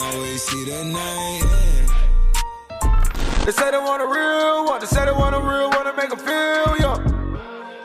always see the night. They say they want a real one, they say they want a real one to make them feel young.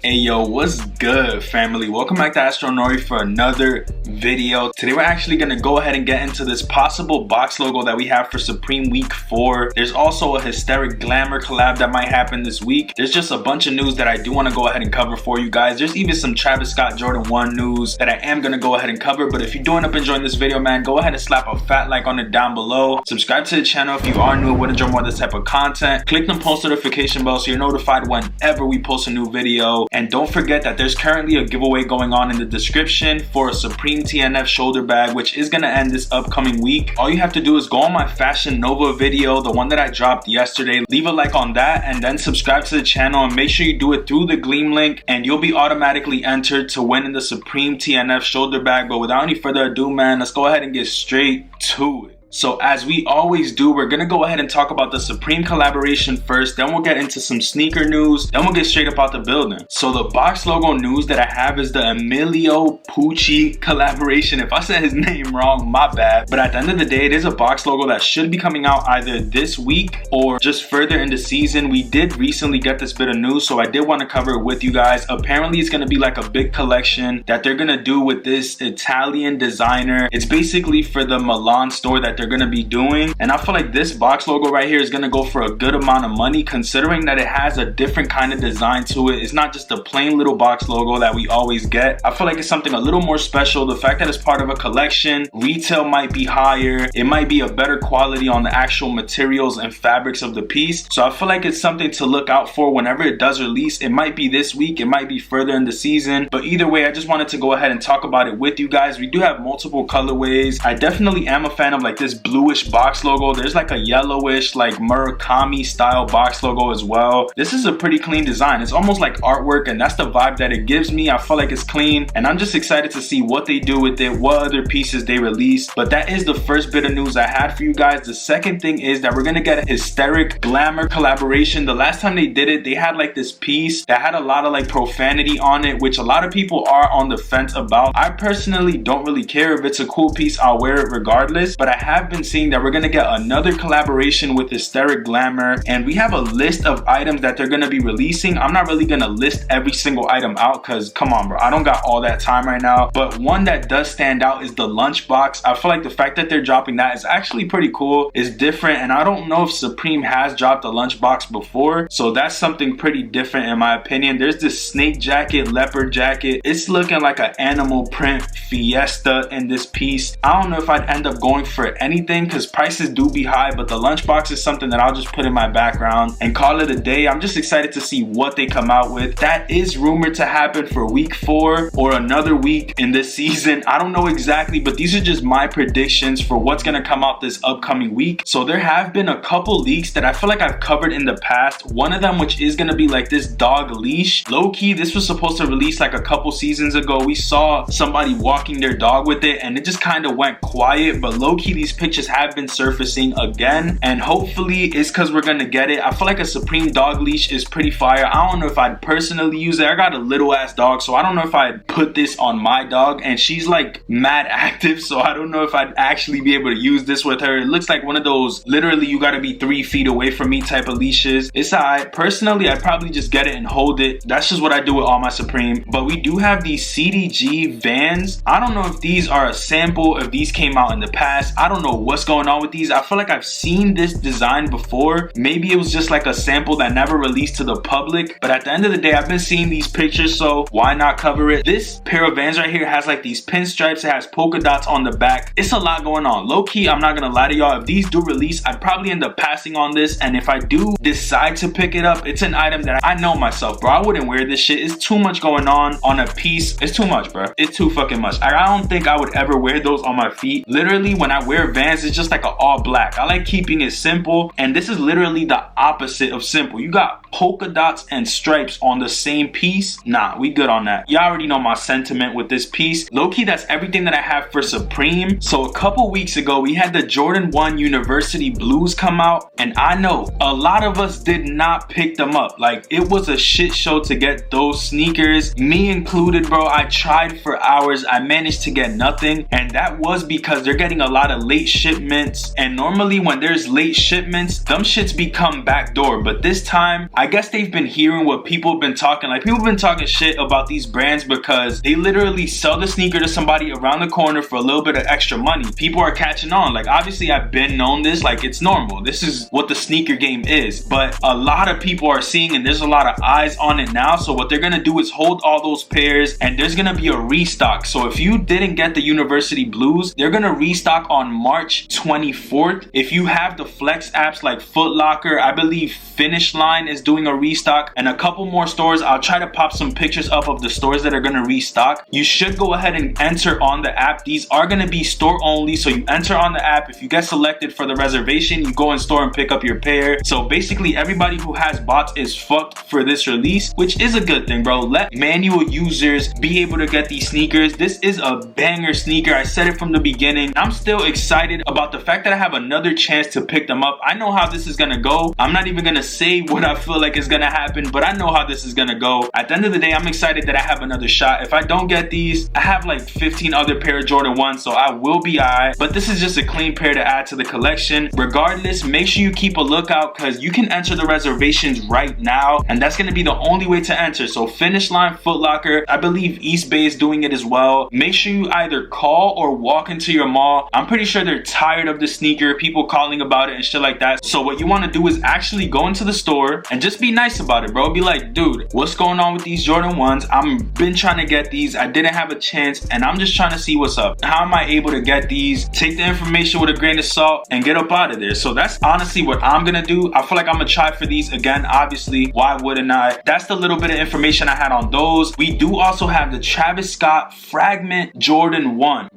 Hey yo, what's good, family? Welcome back to Astronori for another video. Today we're actually gonna go ahead and get into this possible box logo that we have for Supreme Week 4. There's also a Hysteric Glamour collab that might happen this week. There's just a bunch of news that I do want to go ahead and cover for you guys. There's even some Travis Scott Jordan 1 news that I am gonna go ahead and cover. But if you do end up enjoying this video, man, go ahead and slap a fat like on it down below. Subscribe to the channel if you are new and want to enjoy more of this type of content. Click the post notification bell so you're notified whenever we post a new video. And don't forget that there's currently a giveaway going on in the description for a Supreme TNF shoulder bag, which is going to end this upcoming week. All you have to do is go on my Fashion Nova video, the one that I dropped yesterday. Leave a like on that and then subscribe to the channel, and make sure you do it through the Gleam link, and you'll be automatically entered to win in the Supreme TNF shoulder bag. But without any further ado, man, let's go ahead and get straight to it. So as we always do, we're gonna go ahead and talk about the Supreme collaboration first, then we'll get into some sneaker news, then we'll get straight up out the building. So the box logo news that I have is the Emilio Pucci collaboration. If I said his name wrong, my bad. But at the end of the day, it is a box logo that should be coming out either this week or just further in the season. We did recently get this bit of news, so I did want to cover it with you guys. Apparently it's gonna be like a big collection that they're gonna do with this Italian designer. It's basically for the Milan store that they're gonna be doing, and I feel like this box logo right here is gonna go for a good amount of money, considering that it has a different kind of design to it. It's not just a plain little box logo that we always get. I feel like it's something a little more special. The fact that it's part of a collection, retail might be higher, it might be a better quality on the actual materials and fabrics of the piece. So I feel like it's something to look out for whenever it does release. It might be this week, it might be further in the season, but either way, I just wanted to go ahead and talk about it with you guys. We do have multiple colorways. I definitely am a fan of like this bluish box logo. There's like a yellowish like Murakami style box logo as well. This is a pretty clean design. It's almost like artwork, and that's the vibe that it gives me. I feel like it's clean, and I'm just excited to see what they do with it, what other pieces they release. But that is the first bit of news I had for you guys. The second thing is that we're gonna get a Hysteric Glamour collaboration. The last time they did it, they had like this piece that had a lot of like profanity on it, which a lot of people are on the fence about. I personally don't really care. If it's a cool piece, I'll wear it regardless. But I have been seeing that we're gonna get another collaboration with Hysteric Glamour, and we have a list of items that they're gonna be releasing. I'm not really gonna list every single item out because come on, bro, I don't got all that time right now. But one that does stand out is the lunchbox. I feel like the fact that they're dropping that is actually pretty cool. It's different, and I don't know if Supreme has dropped a lunchbox before, so that's something pretty different in my opinion. There's this snake jacket, leopard jacket. It's looking like an animal print fiesta in this piece. I don't know if I'd end up going for anything because prices do be high, but the lunchbox is something that I'll just put in my background and call it a day. I'm just excited to see what they come out with. That is rumored to happen for week 4 or another week in this season. I don't know exactly, but these are just my predictions for what's gonna come out this upcoming week. So there have been a couple leaks that I feel like I've covered in the past. One of them, which is gonna be like this dog leash. Low-key, this was supposed to release like a couple seasons ago. We saw somebody walking their dog with it, and it just kind of went quiet, but low-key these pictures have been surfacing again, and hopefully it's because we're gonna get it. I feel like a Supreme dog leash is pretty fire. I don't know if I'd personally use it. I got a little ass dog, so I don't know if I'd put this on my dog, and she's like mad active, so I don't know if I'd actually be able to use this with her. It looks like one of those literally you gotta be 3 feet away from me type of leashes. It's alright. Personally, I'd probably just get it and hold it. That's just what I do with all my Supreme. But we do have these CDG Vans. I don't know if these are a sample, if these came out in the past. I don't know what's going on with these. I feel like I've seen this design before. Maybe it was just like a sample that never released to the public, but at the end of the day, I've been seeing these pictures, so why not cover it? This pair of Vans right here has like these pinstripes. It has polka dots on the back. It's a lot going on. Low-key, I'm not gonna lie to y'all, if these do release, I'd probably end up passing on this, and if I do decide to pick it up, it's an item that I know myself, bro, I wouldn't wear this shit. It's too much going on a piece. It's too much, bro. It's too fucking much. I don't think I would ever wear those on my feet. Literally, when I wear Vans, it's just like an all black. I like keeping it simple, and this is literally the opposite of simple. You got polka dots and stripes on the same piece. Nah, we good on that. Y'all already know my sentiment with this piece. Low-key, that's everything that I have for Supreme. So a couple weeks ago, we had the Jordan 1 University Blues come out, and I know a lot of us did not pick them up. Like, it was a shit show to get those sneakers, me included, bro. I tried for hours. I managed to get nothing, and that was because they're getting a lot of late late shipments, and normally when there's late shipments, them shits become backdoor. But this time, I guess they've been hearing what people have been talking. Like, people have been talking shit about these brands because they literally sell the sneaker to somebody around the corner for a little bit of extra money. People are catching on. Like, obviously I've been known this, like, it's normal. This is what the sneaker game is. But a lot of people are seeing, and there's a lot of eyes on it now. So what they're gonna do is hold all those pairs, and there's gonna be a restock. So if you didn't get the University Blues, they're gonna restock on March 24th. If you have the Flex apps like Foot Locker, I believe Finish Line is doing a restock, and a couple more stores. I'll try to pop some pictures up of the stores that are gonna restock. You should go ahead and enter on the app. These are gonna be store only, so you enter on the app. If you get selected for the reservation, you go in store and pick up your pair. So basically everybody who has bots is fucked for this release, which is a good thing, bro. Let manual users be able to get these sneakers. This is a banger sneaker. I said it from the beginning. I'm still excited about the fact that I have another chance to pick them up. I know how this is gonna go. I'm not even gonna say what I feel like is gonna happen, but I know how this is gonna go. At the end of the day, I'm excited that I have another shot. If I don't get these, I have like 15 other pair of Jordan 1s, so I will be alright. But this is just a clean pair to add to the collection. Regardless, make sure you keep a lookout because you can enter the reservations right now, and that's gonna be the only way to enter. So Finish Line, Foot Locker, I believe East Bay is doing it as well. Make sure you either call or walk into your mall. I'm pretty sure they're tired of the sneaker, people calling about it and shit like that. So what you want to do is actually go into the store and just be nice about it, bro. Be like, dude, what's going on with these Jordan 1s? I've been trying to get these. I didn't have a chance, and I'm just trying to see what's up. How am I able to get these? Take the information with a grain of salt and get up out of there. So that's honestly what I'm gonna do. I feel like I'm gonna try for these again, obviously. Why wouldn't I? That's the little bit of information I had on those. We do also have the Travis Scott Fragment Jordan 1.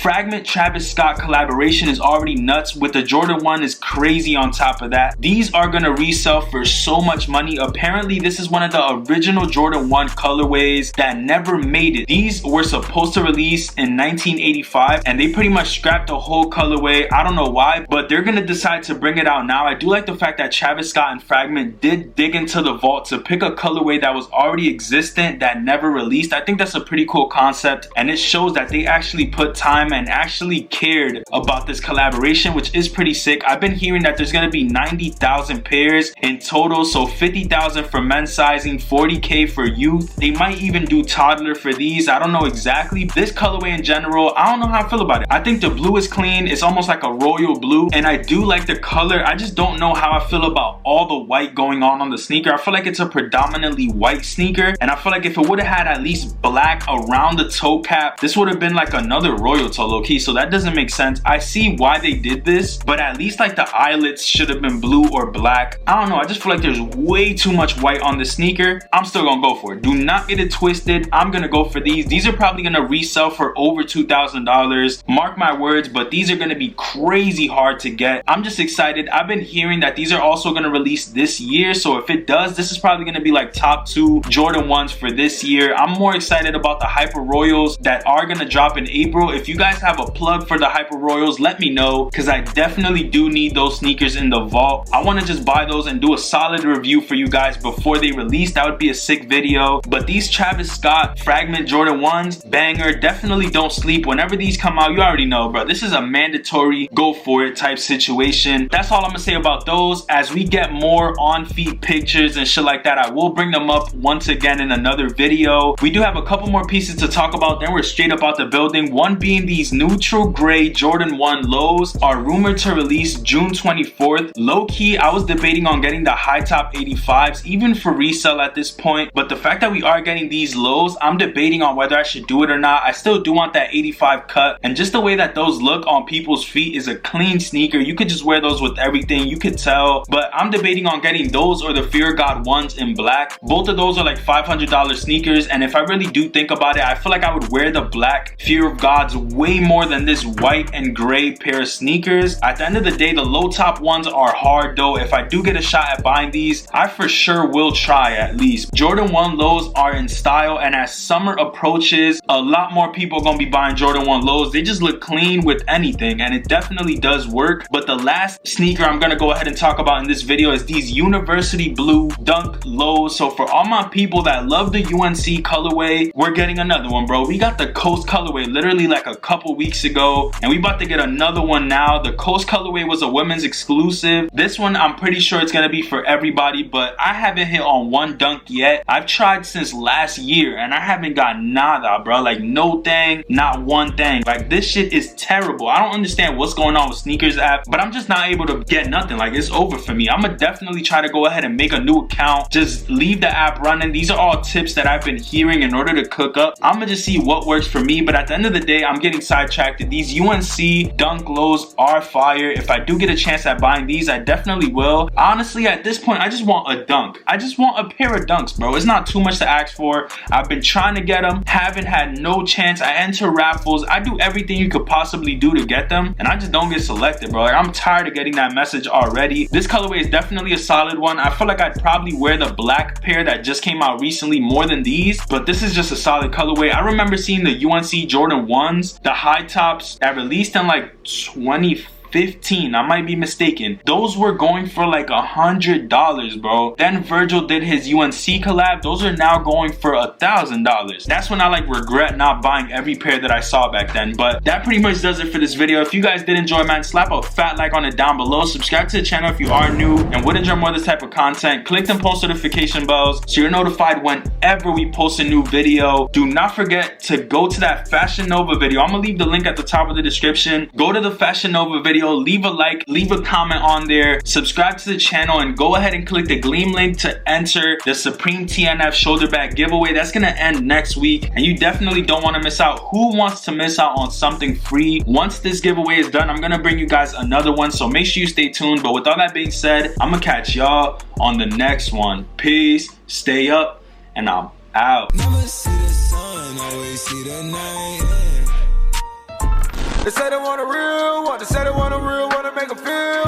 Fragment Travis Scott collaboration is already nuts. With the Jordan 1 is crazy on top of that. These are gonna resell for so much money. Apparently this is one of the original Jordan 1 colorways that never made it. These were supposed to release in 1985 and they pretty much scrapped the whole colorway. I don't know why, but they're gonna decide to bring it out now. I do like the fact that Travis Scott and Fragment did dig into the vault to pick a colorway that was already existent that never released. I think that's a pretty cool concept, and it shows that they actually put time and actually cared about this collaboration, which is pretty sick. I've been hearing that there's gonna be 90,000 pairs in total, so 50,000 for men's sizing, 40K for youth. They might even do toddler for these. I don't know exactly. This colorway in general, I don't know how I feel about it. I think the blue is clean. It's almost like a royal blue, and I do like the color. I just don't know how I feel about all the white going on the sneaker. I feel like it's a predominantly white sneaker, and I feel like if it would have had at least black around the toe cap, this would have been like another royal toe low-key, so that doesn't make sense. I see why they did this, but at least like the eyelets should have been blue or black. I don't know, I just feel like there's way too much white on the sneaker. I'm still gonna go for it. Do not get it twisted. I'm gonna go for these. These are probably gonna resell for over $2,000. Mark my words, but these are gonna be crazy hard to get. I'm just excited. I've been hearing that these are also gonna release this year, so if it does, this is probably gonna be like top 2 Jordan 1s for this year. I'm more excited about the Hyper Royals that are gonna drop in April. If you guys have a plug for the Hyper Royals, let me know, because I definitely do need those sneakers in the vault. I want to just buy those and do a solid review for you guys before they release. That would be a sick video. But these Travis Scott Fragment Jordan 1s, banger. Definitely don't sleep. Whenever these come out, you already know, bro, this is a mandatory go for it type situation. That's all I'm gonna say about those. As we get more on feet pictures and shit like that, I will bring them up once again in another video. We do have a couple more pieces to talk about, then we're straight up out the building. One being these neutral gray Jordan 1 lows are rumored to release June 24th. Low-key, I was debating on getting the high top 85s, even for resale at this point, but the fact that we are getting these lows, I'm debating on whether I should do it or not. I still do want that 85 cut, and just the way that those look on people's feet is a clean sneaker. You could just wear those with everything, you could tell, but I'm debating on getting those or the Fear God 1s in black. Both of those are like $500 sneakers, and if I really do think about it, I feel like I would wear the black Fear of Gods way more than this white and gray pair of sneakers. At the end of the day, the low top ones are hard though. If I do get a shot at buying these, I for sure will try at least. Jordan 1 lows are in style, and as summer approaches, a lot more people are gonna be buying Jordan 1 lows. They just look clean with anything, and it definitely does work. But the last sneaker I'm gonna go ahead and talk about in this video is these University Blue Dunk lows. So for all my people that love the UNC colorway, we're getting another one, bro. We got the Coast colorway, literally like a couple couple weeks ago, and we about to get another one now. The Coast colorway was a women's exclusive. This one I'm pretty sure it's gonna be for everybody, but I haven't hit on one dunk yet. I've tried since last year and I haven't got nada, bro. Like no thing, not one thing. Like this shit is terrible. I don't understand what's going on with sneakers app, but I'm just not able to get nothing. Like it's over for me. I'm gonna definitely try to go ahead and make a new account. Just leave the app running. These are all tips that I've been hearing in order to cook up. I'm gonna just see what works for me, but at the end of the day, I'm getting sidetracked. These UNC dunk lows are fire. If I do get a chance at buying these, I definitely will. Honestly, at this point, I just want a dunk. I just want a pair of dunks, bro. It's not too much to ask for. I've been trying to get them, haven't had no chance. I enter raffles. I do everything you could possibly do to get them, and I just don't get selected, bro. Like I'm tired of getting that message already. This colorway is definitely a solid one. I feel like I'd probably wear the black pair that just came out recently more than these, but this is just a solid colorway. I remember seeing the UNC Jordan 1s, the high tops that released in like 2015, I might be mistaken. Those were going for like $100, bro. Then Virgil did his UNC collab. Those are now going for $1,000. That's when I like regret not buying every pair that I saw back then. But that pretty much does it for this video. If you guys did enjoy, man, slap a fat like on it down below. Subscribe to the channel if you are new and would enjoy more of this type of content. Click the post notification bells so you're notified whenever we post a new video. Do not forget to go to that Fashion Nova video. I'm gonna leave the link at the top of the description. Go to the Fashion Nova video, leave a like, leave a comment on there, subscribe to the channel, and go ahead and click the Gleam link to enter the Supreme TNF shoulder bag giveaway. That's gonna end next week, and you definitely don't want to miss out. Who wants to miss out on something free? Once this giveaway is done, I'm gonna bring you guys another one, so make sure you stay tuned. But with all that being said, I'm gonna catch y'all on the next one. Peace, stay up, and I'm out. Never see the sun, always see the night. They say they want a real one, they say they want a real one to make them feel